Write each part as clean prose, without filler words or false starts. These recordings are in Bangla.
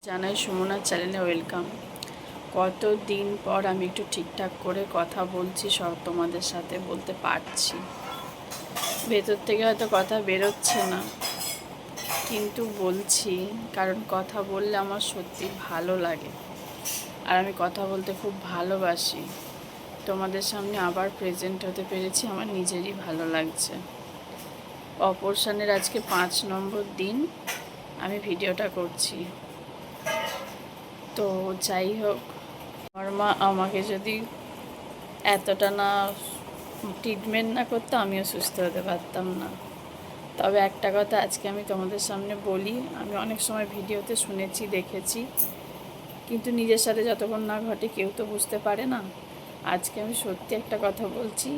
জানাই সুমনার চ্যানেলে ওয়েলকাম। কতদিন পর আমি একটু ঠিকঠাক করে কথা বলছি, সব তোমাদের সাথে বলতে পারছি। ভেতর থেকে হয়তো কথা বেরোচ্ছে না, কিন্তু বলছি কারণ কথা বললে আমার সত্যি ভালো লাগে, আর আমি কথা বলতে খুব ভালোবাসি। তোমাদের সামনে আবার প্রেজেন্ট হতে পেরেছি, আমার নিজেরই ভালো লাগছে। অপারেশনের আজকে 5 নম্বর দিন আমি ভিডিওটা করছি। তো যাই হোক, আমার মা আমাকে যদি এতটা না ট্রিটমেন্ট না করতো, আমিও সুস্থ হতে পারতাম না। তবে একটা কথা আজকে আমি তোমাদের সামনে বলি, আমি অনেক সময় ভিডিওতে শুনেছি, দেখেছি, কিন্তু নিজের সাথে যতক্ষণ না ঘটে কেউ তো বুঝতে পারে না। আজকে আমি সত্যি একটা কথা বলছি,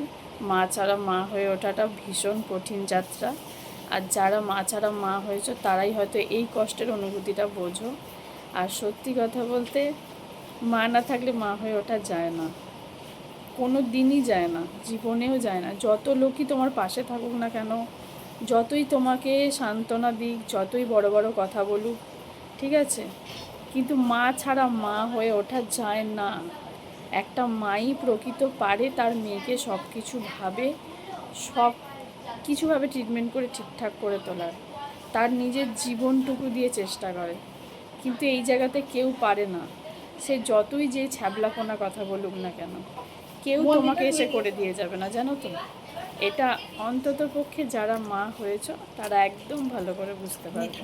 মা ছাড়া মা হয়ে ওঠাটা ভীষণ কঠিন যাত্রা। আর যারা মা ছাড়া মা হয়েছে তারাই হয়তো এই কষ্টের অনুভূতিটা বোঝো। আর সত্যি কথা বলতে, মা না থাকলে মা হয়ে ওঠা যায় না, কোনো দিনই যায় না, জীবনেও যায় না। যত লোকই তোমার পাশে থাকুক না কেন, যতই তোমাকে সান্ত্বনা দিক, যতই বড় বড় কথা বলুক, ঠিক আছে, কিন্তু মা ছাড়া মা হয়ে ওঠা যায় না। একটা মাই প্রকৃত পারে তার মেয়েকে সব কিছুভাবে ট্রিটমেন্ট করে ঠিকঠাক করে তোলার, তার নিজের জীবনটুকু দিয়ে চেষ্টা করে। কিন্তু এই জায়গাতে কেউ পারে না। সে যতই যে ছ্যাবলাপোনা কথা বলুক না কেন, কেউ তোমাকে এসে করে দিয়ে যাবে না, জানো তো। এটা অন্তত পক্ষে যারা মা হয়েছ তারা একদম ভালো করে বুঝতে পারবে।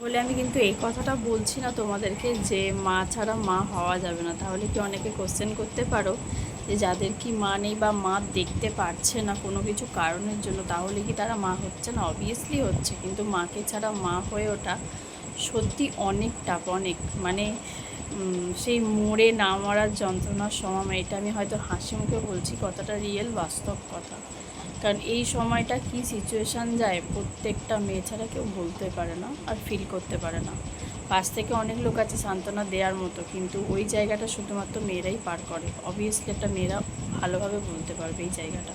বলে আমি কিন্তু এই কথাটা বলছি না তোমাদেরকে যে মা ছাড়া মা হওয়া যাবে না। তাহলে কি অনেকে কোশ্চেন করতে পারো যে যাদের কি মা নেই বা মা দেখতে পারছে না কোনো কিছু কারণের জন্য, তাহলে কি তারা মা হচ্ছে না? অবভিয়াসলি হচ্ছে, কিন্তু মাকে ছাড়া মা হয়ে ওঠা সত্যি অনেক টাফ, অনেক, মানে সেই মরে না মরার যন্ত্রণার সময়। এটা আমি হয়তো হাসি মুখে বলছি, কথাটা রিয়েল, বাস্তব কথা। কারণ এই সময়টা কি সিচুয়েশান যায় প্রত্যেকটা মেয়ে ছাড়া কেউ বলতে পারে না আর ফিল করতে পারে না। পাশ থেকে অনেক লোক আছে সান্ত্বনা দেওয়ার মতো, কিন্তু ওই জায়গাটা শুধুমাত্র মেয়েরাই পার করে। অবভিয়াসলি একটা মেয়েরা ভালোভাবে বলতে পারবে এই জায়গাটা।